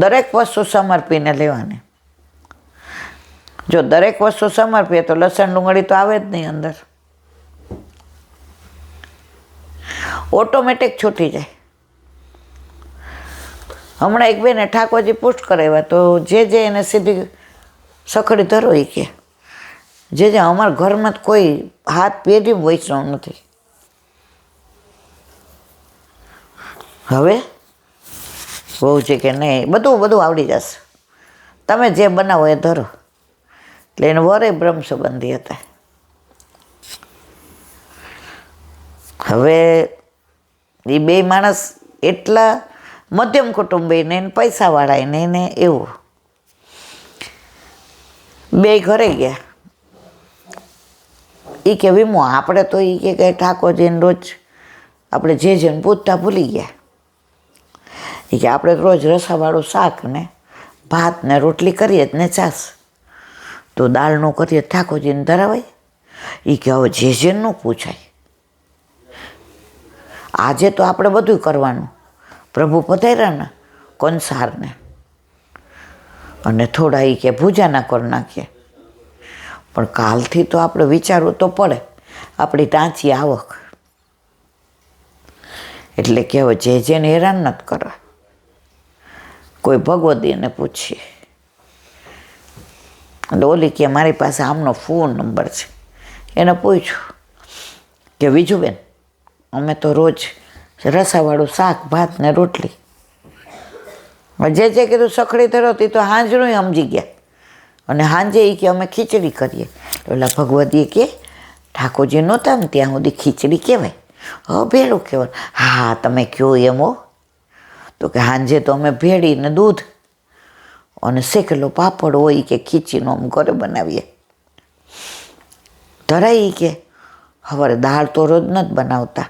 દરેક વસ્તુ સમર્પીને લેવાની. જો દરેક વસ્તુ સમર્પીએ તો લસણ ડુંગળી તો આવે જ નહીં અંદર, ઓટોમેટિક છૂટી જાય. હમણાં એક બેને ઠાકોરજી પુષ્ટ કરાવ્યા તો જે એને સીધી સખડી ધરો એ કે જે અમારા ઘરમાં કોઈ હાથ પેઢી વૈષ્ણવ નથી. હવે બહુ છે કે નહીં, બધું આવડી જશે, તમે જે બનાવો એ ધરો. એટલે એને વરે બ્રહ્મ સંબંધી હતા. હવે એ બે માણસ એટલા મધ્યમ કુટુંબી ને પૈસાવાળા ને એને એવું, બે ઘરે ગયા. એ કે વીમો આપણે તો એ કે ઠાકોરજીને રોજ આપણે જેને પૂછતા ભૂલી ગયા. એ કે આપણે રોજ રસાવાળું શાક ને ભાત ને રોટલી કરીએ જ ને છાશ, તો દાળનું કરીએ ઠાકોરજીને ધરાવાય. એ કે હવે જેનું પૂછાય, આજે તો આપણે બધું કરવાનું, પ્રભુ પધાર્યા ને કંસારને, અને થોડા એ કે ભૂજાના કરી નાખીએ, પણ કાલથી તો આપણે વિચારવું તો પડે, આપણી ટાંચી આવક. એટલે કે હવે જેને હેરાન નથી કરવા, કોઈ ભગવદીને પૂછીએ. એટલે ઓલી કે મારી પાસે આમનો ફોન નંબર છે, એને પૂછ્યું કે બીજું અમે તો રોજ રસાવાળું શાક ભાત ને રોટલી, જે કીધું સખડી ધરોતી તો હાંજનું સમજી ગયા. અને હાંજે એ કે અમે ખીચડી કરીએ. ઓલા ભગવતીએ કે ઠાકોરજી નહોતા ને ત્યાં સુધી ખીચડી કહેવાય, ભેળું કહેવાય. હા તમે કહો એમ હો. તો કે હાંજે તો અમે ભેળી ને દૂધ અને શેકેલો પાપડ હોય કે ખીચીનો આમ ઘરે બનાવીએ, ધરાઈ કે હવે દાળ તો રોજ નથી બનાવતા,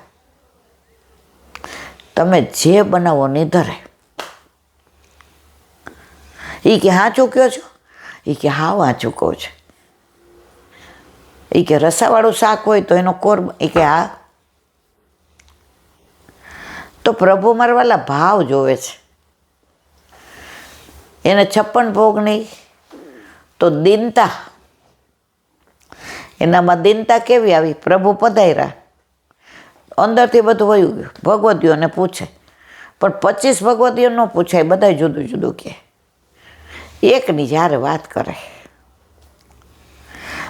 તમે જે બનાવો નહીં ધરે. એ કે હા ચૂક્યો છો? એ કે હા વાંચું કહું છું. એ કે રસાવાળું શાક હોય તો એનો કોર, એ કે હા. તો પ્રભુ મારવાલા ભાવ જોવે છે, એને 56 ભોગ નહીં તો દીનતા. એનામાં દીનતા કેવી આવી? પ્રભુ પધાર્યા, અંદરથી બધું વયું ગયું, ભગવતીઓને પૂછે, પણ 25 ભગવતીઓ ન પૂછાય, બધા જુદું જુદું કહે, એકની જ્યારે વાત કરે.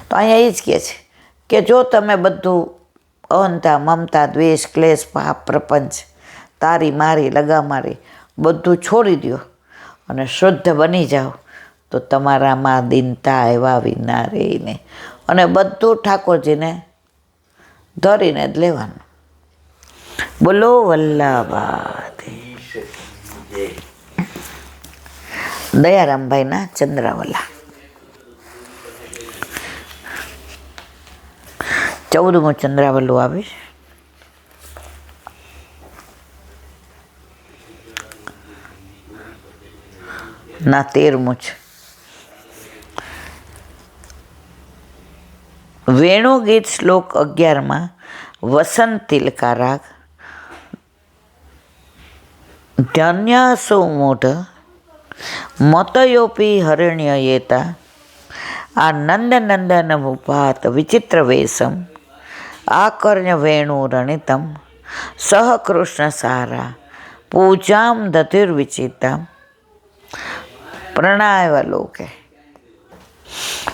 તો અહીંયા એ જ કહે છે કે જો તમે બધું અહંતા મમતા દ્વેષ ક્લેશ પાપ પ્રપંચ તારી મારી લગામારી બધું છોડી દો અને શુદ્ધ બની જાઓ, તો તમારામાં દીનતા એવા વિના રહીને અને બધું ઠાકોરજીને ધરીને જ લેવાનું. બોલો વલ્લભાથી. દયારામભાઈના ચંદ્રાવલા 14મું ચંદ્રાવલું આવે ના 13મું છે. વેણુ ગીત શ્લોક 11માં વસંત તિલકા રાગ. ધન્યાસો મૂઢ મતયોપી હરણ્યયેતા આ નંદનંદન ભૂપાત વિચિત્ર વેશમ આકર્ણ્ય વેણુ રણિતમ સહ કૃષ્ણ સારા પૂજામ દધિર્વિચિતા પ્રણાયવલોકે.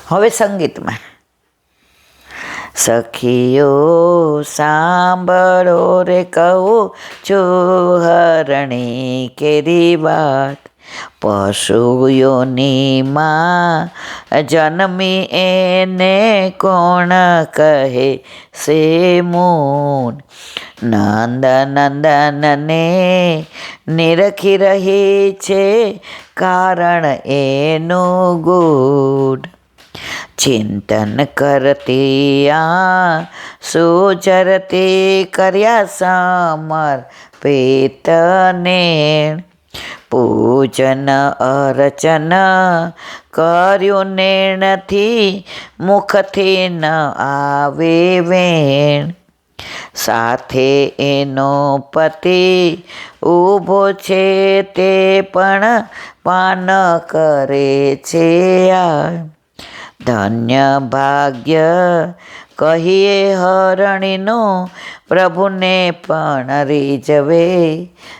હવે સંગીતમાં સખીઓ સાંભળો રે કહું છું હરણી કેરી વાત, પશુઓની માં જન્મી એને કોણ કહે સે મૂન, નંદ નંદનને નિરખી રહી છે કારણ એનું ગૂઢ, ચિંતન કરતી આ સુચરતી કર્યા સમર્પિતને, પૂજન અર્ચન કર્યું ને નથી મુખથી ન આવે વેણ, સાથે એનો પતિ ઊભો છે તે પણ પાન કરે છે આ. ધન્ય ભાગ્ય કહીએ હરણીનું, પ્રભુને પણ રીઝવે.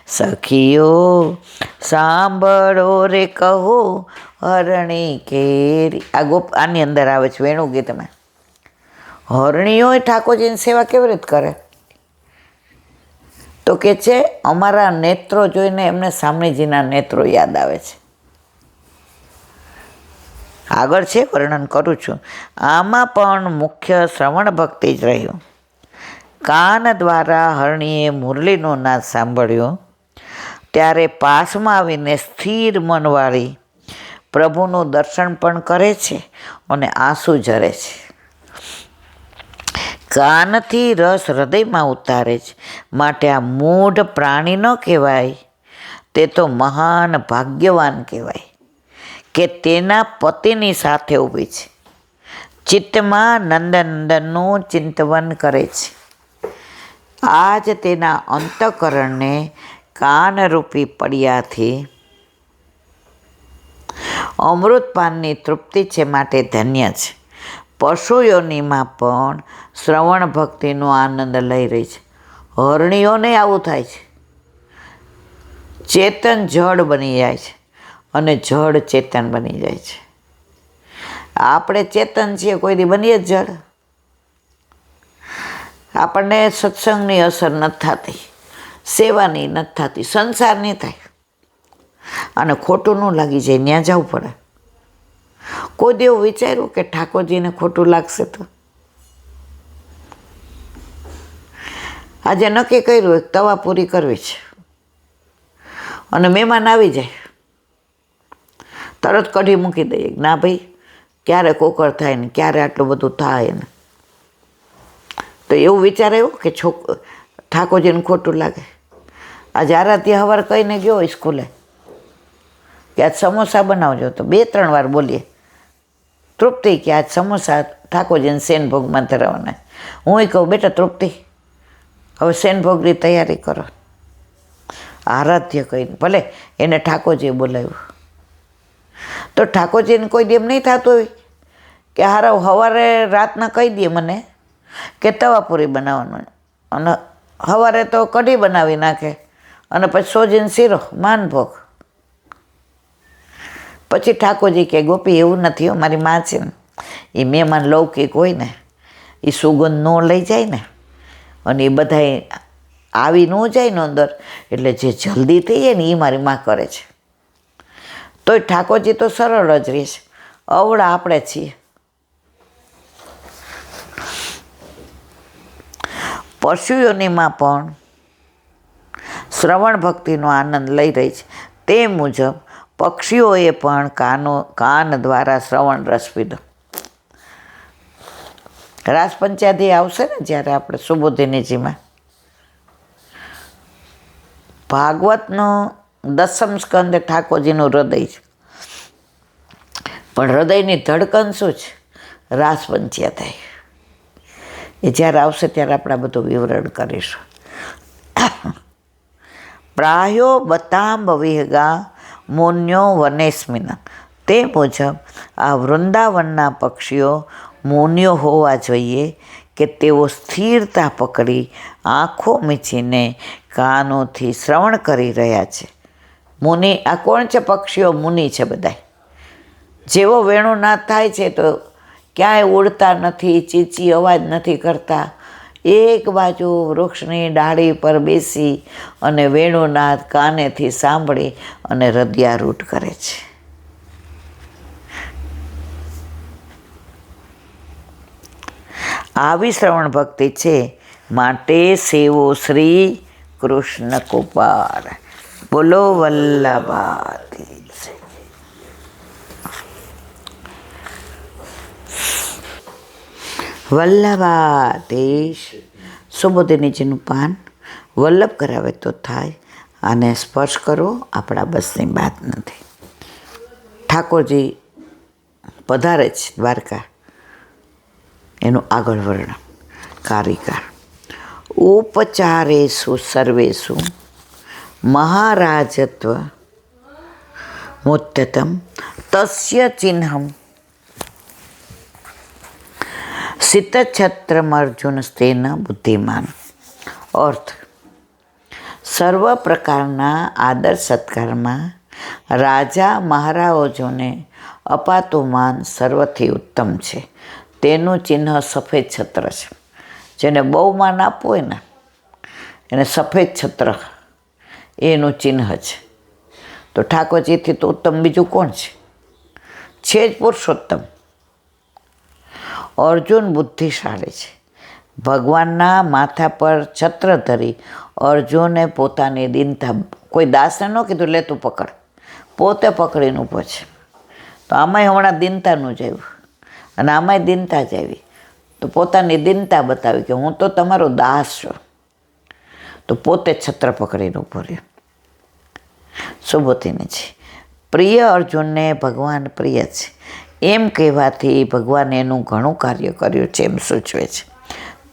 સખીઓ સાંભળો રે કહું, હરણી કેરી. આની અંદર આવે છે વેણુ ગીતમાં. હરણીઓ ઠાકોરજીની સેવા કેવી રીતે કરે? તો કે છે અમારા નેત્રો જોઈને એમને સ્વામીજીના નેત્રો યાદ આવે છે. આગળ છે, વર્ણન કરું છું. આમાં પણ મુખ્ય શ્રવણ ભક્તિ જ રહ્યું. કાન દ્વારા હરણીએ મુરલીનો નાદ સાંભળ્યો ત્યારે પાસમાં આવીને સ્થિર મનવાળી પ્રભુનું દર્શન પણ કરે છે અને આંસુ ઝરે છે. કાનથી રસ હૃદયમાં ઉતારે છે. માટે આ મૂઢ પ્રાણી ન કહેવાય, તે તો મહાન ભાગ્યવાન કહેવાય કે તેના પતિની સાથે ઊભી છે. ચિત્તમાં નંદનંદનનું ચિંતવન કરે છે. આજ તેના અંતઃકરણને કાનરૂપી પડ્યાથી અમૃતપાનની તૃપ્તિ છે, માટે ધન્ય છે. પશુઓનીમાં પણ શ્રવણ ભક્તિનો આનંદ લઈ રહી છે. હરણીઓને આવું થાય છે. ચેતન જડ બની જાય છે અને જડ ચેતન બની જાય છે. આપણે ચેતન છીએ, કોઈ દી બનીએ જ જડ. આપણને સત્સંગની અસર નથી થતી, સેવાની નથી થતી, સંસારની થાય અને ખોટું ન લાગી જાય ત્યાં જવું પડે. કોઈ દી એવું વિચાર્યું કે ઠાકોરજીને ખોટું લાગશે તો? આજે નક્કી કર્યું એક તવા પૂરી કરવી છે અને મહેમાન આવી જાય, તરત કઢી મૂકી દઈએ. ના ભાઈ, ક્યારે કોકર થાય ને ક્યારે આટલું બધું થાય ને. તો એવું વિચારાયું કે ઠાકોરજીને ખોટું લાગે? આજે આરાધ્ય હવાર કહીને ગયો સ્કૂલે કે આજ સમોસા બનાવજો, તો 2-3 વાર બોલીએ તૃપ્તિ કે આજ સમોસા ઠાકોરજીને સેન ભોગમાં ધરાવવાના. હું કહું બેટા તૃપ્તિ, હવે સેન ભોગની તૈયારી કરો. આરાધ્ય કહીને ભલે એને ઠાકોરજીએ બોલાવ્યું, તો ઠાકોરજીને કોઈ એમ નહીં થતું હોય કે હારા સવારે રાતના કહી દે મને કે તવાપૂરી બનાવવાનું, અને સવારે તો કઢી બનાવી નાખે અને પછી સોજીને શીરો માનભોગ. પછી ઠાકોરજી કે ગોપી એવું નથી, મારી માં છે ને એ મહેમાન લૌકિક હોય ને એ સુગંધ ન લઈ જાય ને, અને એ બધા આવી ન જાય ને અંદર, એટલે જે જલ્દી થઈ જાય ને એ મારી માં કરે છે. તોય ઠાકોરજી તો સરળ જ રહે છે, અવળા આપણે છીએ. પશુઓનીમાં પણ શ્રવણ ભક્તિનો આનંદ લઈ રહી છે. તે મુજબ પક્ષીઓએ પણ કાન દ્વારા શ્રવણ રસ પીધો. રાસ પંચાયતી આવશે ને જ્યારે આપણે સુબોધિનીજીમાં, ભાગવતનો 10મ સ્કંદ ઠાકોરજીનું હૃદય છે, પણ હૃદયની ધડકન શું છે? રાસ પંચાયત. એ જ્યારે આવશે ત્યારે આપણે આ બધું વિવરણ કરીશું. પ્રાયો બતાંબ વિહગા મુન્યો વનેસ્મિન. તે મુજબ આ વૃંદાવનના પક્ષીઓ મુનિઓ હોવા જોઈએ કે તેઓ સ્થિરતા પકડી આંખો મીચીને કાનોથી શ્રવણ કરી રહ્યા છે. મુનિ આ કોણ છે? પક્ષીઓ મુનિ છે બધા. જેવો વેણુનાદ થાય છે તો ક્યાંય ઉડતા નથી, ચીચી અવાજ નથી કરતા, એક બાજુ વૃક્ષની ડાળી પર બેસી અને વેણુનાદ કાનેથી સાંભળી અને હૃદયારૂઢ કરે છે. આવી શ્રવણ ભક્તિ છે, માટે સેવો શ્રી કૃષ્ણ કૃપાળ. બોલો વલ્લભાથી. વલ્લભાધીશ. સુબોધિનીજીનું પાન વલ્લભ કરાવે તો થાય, આને સ્પર્શ કરો આપણા બસની વાત નથી. ઠાકોરજી પધારે છે દ્વારકા, એનું આગળ વર્ણન કારિકા. ઉપચારેષુ સર્વેષુ મહારાજત્વ મુત્તતમ તસ્ય ચિહ્નમ સિતછત્રમર્જુનસ્તેન બુદ્ધિમાન. અર્થ: સર્વ પ્રકારના આદર સત્કારમાં રાજા મહારાજોને અપાતું માન સર્વથી ઉત્તમ છે. તેનું ચિહ્ન સફેદ છત્ર છે. જેને બહુ માન આપવું હોય ને એને સફેદ છત્ર એનું ચિહ્ન છે. તો ઠાકોરજીથી તો ઉત્તમ બીજું કોણ છે? છે જ પુરુષોત્તમ. અર્જુન બુદ્ધિશાળી છે. ભગવાનના માથા પર છત્ર ધરી અર્જુને પોતાની દીનતા, કોઈ દાસને ન કીધું લે તું પકડ, પોતે પકડીને ઊભો છે. તો આમાંય હમણાં દીનતાનું જ આવ્યું અને આમાંય દીનતા જ આવી. તો પોતાની દીનતા બતાવી કે હું તો તમારો દાસ છું. તો પોતે છત્ર પકડીને ઊભો રહ્યો. સુબોધીને છે પ્રિય અર્જુનને ભગવાન પ્રિય છે એમ કહેવાથી ભગવાને એનું ઘણું કાર્ય કર્યું છે એમ સૂચવે છે.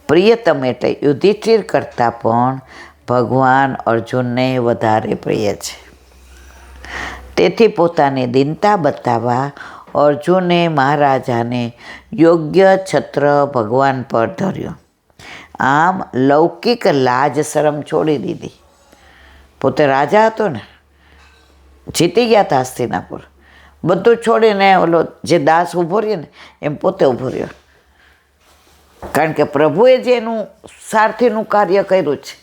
પ્રિયતમ એટલે યુધિષ્ઠિર કરતાં પણ ભગવાન અર્જુનને વધારે પ્રિય છે. તેથી પોતાની દીનતા બતાવવા અર્જુને મહારાજાને યોગ્ય છત્ર ભગવાન પર ધર્યો. આમ લૌકિક લાજ શરમ છોડી દીધી. પોતે રાજા હતો ને, જીતી ગયા હતા હસ્તિનાપુર, બધું છોડીને ઓલો જે દાસ ઊભો રહ્યો ને એમ પોતે ઊભો રહ્યો. કારણ કે પ્રભુએ જે એનું સારથીનું કાર્ય કર્યું છે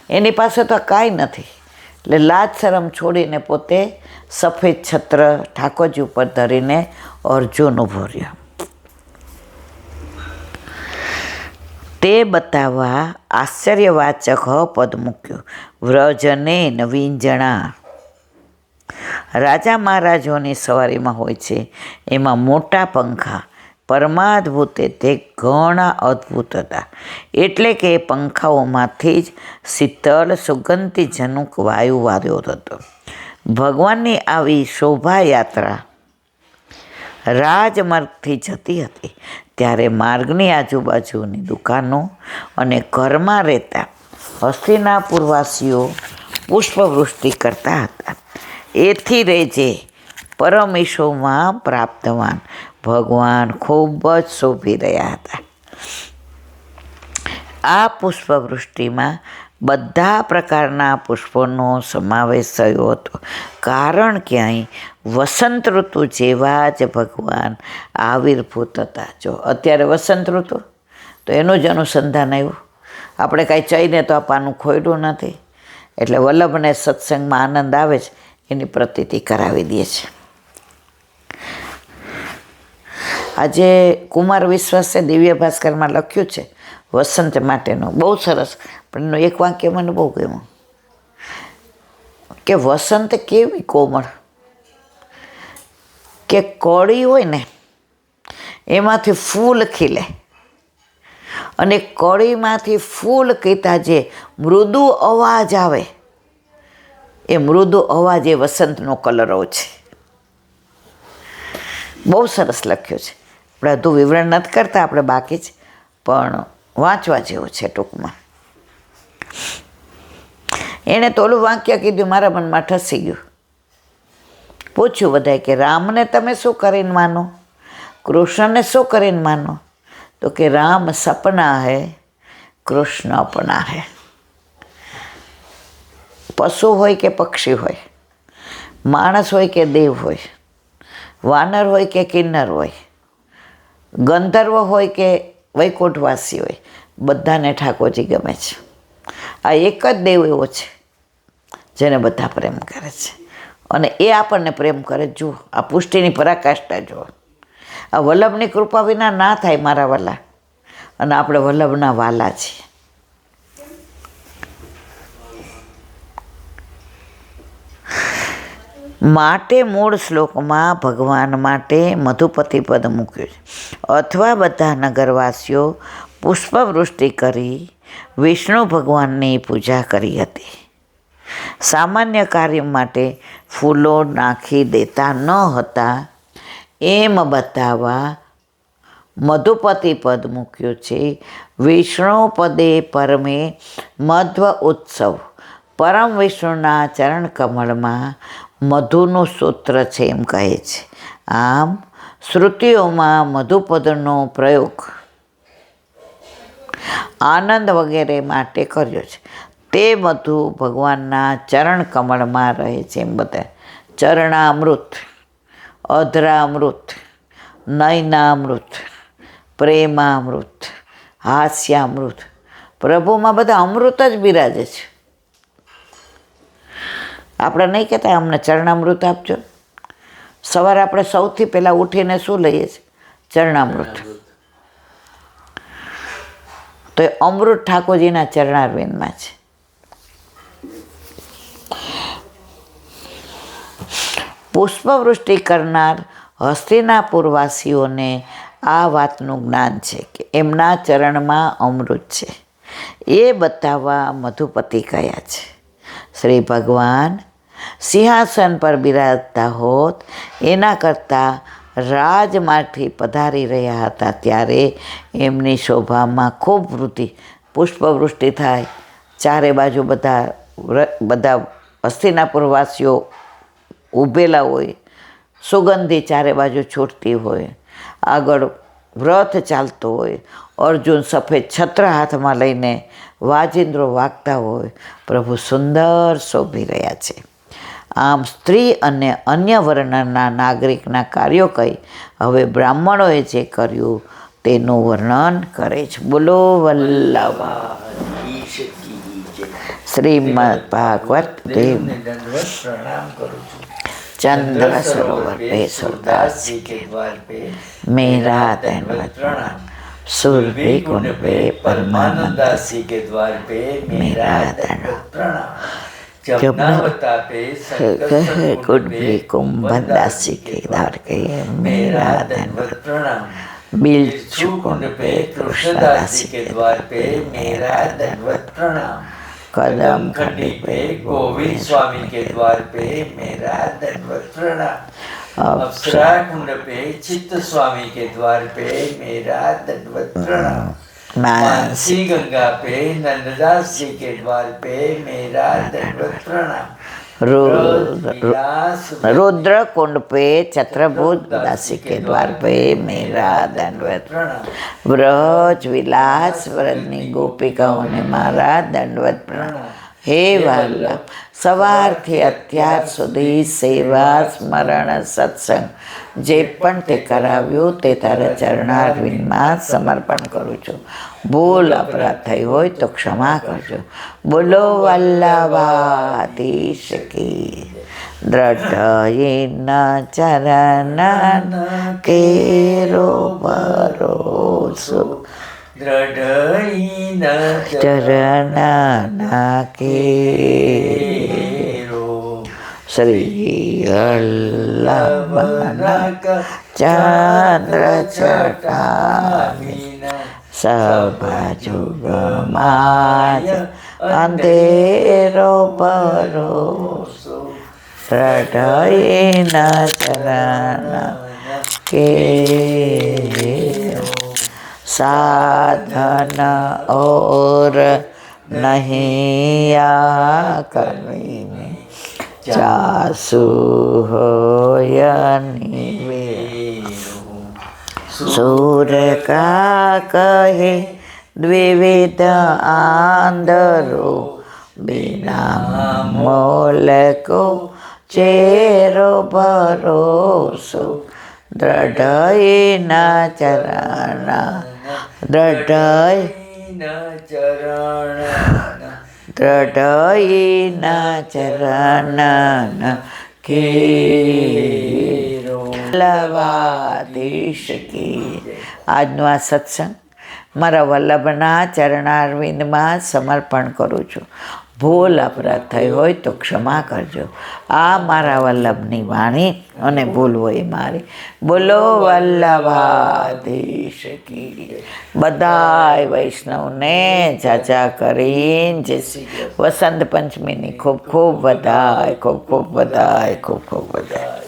એની પાસે તો કાંઈ નથી. એટલે લાજ શરમ છોડીને પોતે સફેદ છત્ર ઠાકોરજી ઉપર ધરીને અર્જુન ઊભો રહ્યો. તે બતાવવા આશ્ચર્યવાચક પદ મૂક્યું. વ્રજને નવીંજણા. રાજા મહારાજોની સવારીમાં હોય છે એમાં મોટા પંખા પરમાદ્ભુતે તે ઘણા અદ્ભુત હતા. એટલે કે એ પંખાઓમાંથી જ શીતળ સુગંધીજનક વાયુ વાર્યો હતો. ભગવાનની આવી શોભાયાત્રા રાજમાર્ગથી જતી હતી ત્યારે માર્ગની આજુબાજુની દુકાનો અને ઘરમાં રહેતા હસ્તિનાપુરવાસીઓ પુષ્પવૃષ્ટિ કરતા હતા. એથી રેજે પરમેશોમાં પ્રાપ્તવાન ભગવાન ખૂબ જ શોભી રહ્યા હતા. આ પુષ્પવૃષ્ટિમાં બધા પ્રકારના પુષ્પોનો સમાવેશ થયો હતો. કારણ કે અહીં વસંત ઋતુ જેવા જ ભગવાન આવિર્ભૂત હતા. જો અત્યારે વસંત ઋતુ તો એનું જ અનુસંધાન આવ્યું. આપણે કાંઈ ચાહીને તો આપવાનું ખોયડું નથી. એટલે વલ્લભને સત્સંગમાં આનંદ આવે છે એની પ્રતીતિ કરાવી દે છે. આજે કુમાર વિશ્વાસે દિવ્ય ભાસ્કરમાં લખ્યું છે વસંત માટેનું, બહુ સરસ. પણ એનું એક વાક્ય મને બહુ ગમ્યું કે વસંત કેવી કોમળ, કે કળી હોય ને એમાંથી ફૂલ ખીલે અને કળીમાંથી ફૂલ કીતા જે મૃદુ અવાજ આવે એ મૃદુ અવાજ એ વસંતનો કલરવ છે. બહુ સરસ લખ્યું છે. આપણે બધું વિવરણ નથી કરતા, આપણે બાકી જ, પણ વાંચવા જેવું છે ટૂંકમાં. એણે તો ઓલું વાક્ય કીધું મારા મનમાં ઠસી ગયું. પૂછ્યું બધાએ કે રામને તમે શું કરીને માનો, કૃષ્ણને શું કરીને માનો? તો કે રામ સપના હૈ, કૃષ્ણ અપના હૈ. પશુ હોય કે પક્ષી હોય, માણસ હોય કે દેવ હોય, વાનર હોય કે કિન્નર હોય, ગંધર્વ હોય કે વૈકુંઠવાસી હોય, બધાને ઠાકોરજી ગમે છે. આ એક જ દેવ એવો છે જેને બધા પ્રેમ કરે છે અને એ આપણને પ્રેમ કરે. જુઓ આ પુષ્ટિની પરાકાષ્ઠા જુઓ. આ વલ્લભની કૃપા વિના ના થાય મારા વાલા, અને આપણે વલ્લભના વાલા છીએ. માટે મૂળ શ્લોકમાં ભગવાન માટે મધુપતિ પદ મૂક્યું છે. અથવા બધા નગરવાસીઓ પુષ્પવૃષ્ટિ કરી વિષ્ણુ ભગવાનની પૂજા કરી હતી. સામાન્ય કાર્ય માટે ફૂલો નાખી દેતા ન હતા એમ બતાવવા મધુપતિ પદ મૂક્યું છે. વિષ્ણુ પદે પરમે મધ્વ ઉત્સવ. પરમ વિષ્ણુના ચરણ કમળમાં મધુનું સૂત્ર છે એમ કહે છે. આમ શ્રુતિઓમાં મધુપદનો પ્રયોગ આનંદ વગેરે માટે કર્યો છે. તે મધુ ભગવાનના ચરણ કમળમાં રહે છે એમ બધા. ચરણામૃત, અધરામૃત, નયનામૃત, પ્રેમામૃત, હાસ્યામૃત, પ્રભુમાં બધા અમૃત જ બિરાજે છે. આપણે નહીં કહેતા અમને ચરણામૃત આપજો. સવારે આપણે સૌથી પહેલાં ઉઠીને શું લઈએ છીએ? ચરણામૃત. તો એ અમૃત ઠાકોરજીના ચરણારવિંદમાં છે. પુષ્પવૃષ્ટિ કરનાર હસ્તિનાપુરવાસીઓને આ વાતનું જ્ઞાન છે કે એમના ચરણમાં અમૃત છે. એ બતાવવા મધુપતિ કયા છે. શ્રી ભગવાન સિંહાસન પર બિરાજતા હોત એના કરતાં રાજમાંથી પધારી રહ્યા હતા ત્યારે એમની શોભામાં ખૂબ વૃદ્ધિ. પુષ્પવૃષ્ટિ થાય, ચારે બાજુ બધા હસ્તિનાપુરવાસીઓ ઊભેલા હોય, સુગંધી ચારે બાજુ છૂટતી હોય, આગળ વ્રત ચાલતો હોય, અર્જુન સફેદ છત્ર હાથમાં લઈને વાજિંદ્રો વાગતા હોય, પ્રભુ સુંદર શોભી રહ્યા છે. આમ સ્ત્રી અને અન્ય વર્ણના નાગરિકના કાર્યો કહી હવે બ્રાહ્મણોએ જે કર્યું તેનું વર્ણન કરે છે. બોલો વલ્લભા શ્રીમદ ભાગવત દેવ. चंद्र सरोवर पे सूरदास जी के द्वार पे मेरा दंडवत प्रणाम. सुरभि कुंड पे परमानंदास जी के द्वार पे मेरा दंडवत प्रणाम. जमुनावता पे कुंड पे कुंभदास जी के द्वार पे मेरा दंडवत प्रणाम. बिलचू कुंड पे कृष्णदास जी के द्वार पे मेरा दंडवत प्रणाम. कदम खंडी पे गोविंद स्वामी के द्वार पे मेरा दंडवत प्रणाम. अप्सरा कुंड पे चित्त स्वामी के द्वार पे मेरा दंडवत प्रणाम. मानसी गंगा पे नंददास जी के द्वार पे मेरा दंडवत प्रणाम. रुद्र कुंड पे छत्रभुज दासी के द्वार पे मेरा दंडवत प्रणाम. व्रज विलास व्रजनी गोपिकाओने मारा दंडवत प्रणाम. हे वल्लभ, સવારથી અત્યાર સુધી સેવા સ્મરણ સત્સંગ જે પણ તે કરાવ્યું તે તારા ચરણારવિંદમાં સમર્પણ કરું છું. ભૂલ અપરાધ થઈ હોય તો ક્ષમા કરજો. બોલો વલ્લભાધીશ કી. દ્રઢયેન ચરણ કેરો ભરોસો. દ્રઢયેન ચરણ કેરો. શ્રી વલ્લભ ચંદ્ર ચટામીન સભાજુગમાજ અંધેરો ભરોસો. દ્રઢયેન ચરણ કેરો. साधन और नहीं आ करनी में चासु होयनिवे. सूर का कहे द्विविध आंधरो बिना मोल को चेरो भरोसो. દ્રઢયેન ચરણ દ્રઢયેન ચરણ કેરો. વલ્લભાધીશ કી. આજનો આ સત્સંગ મારા વલ્લભના ચરણારવિંદમાં સમર્પણ કરું છું. ભૂલ અપરાધ થઈ હોય તો ક્ષમા કરજો. આ મારા વલ્લભની વાણી અને ભૂલ હોય મારી. બોલો વલ્લભાધીશ કી. બધાય વૈષ્ણવને જાજા કરીને જે વસંત પંચમીની ખૂબ ખૂબ વધાય, ખૂબ ખૂબ વધાય, ખૂબ ખૂબ વધાય.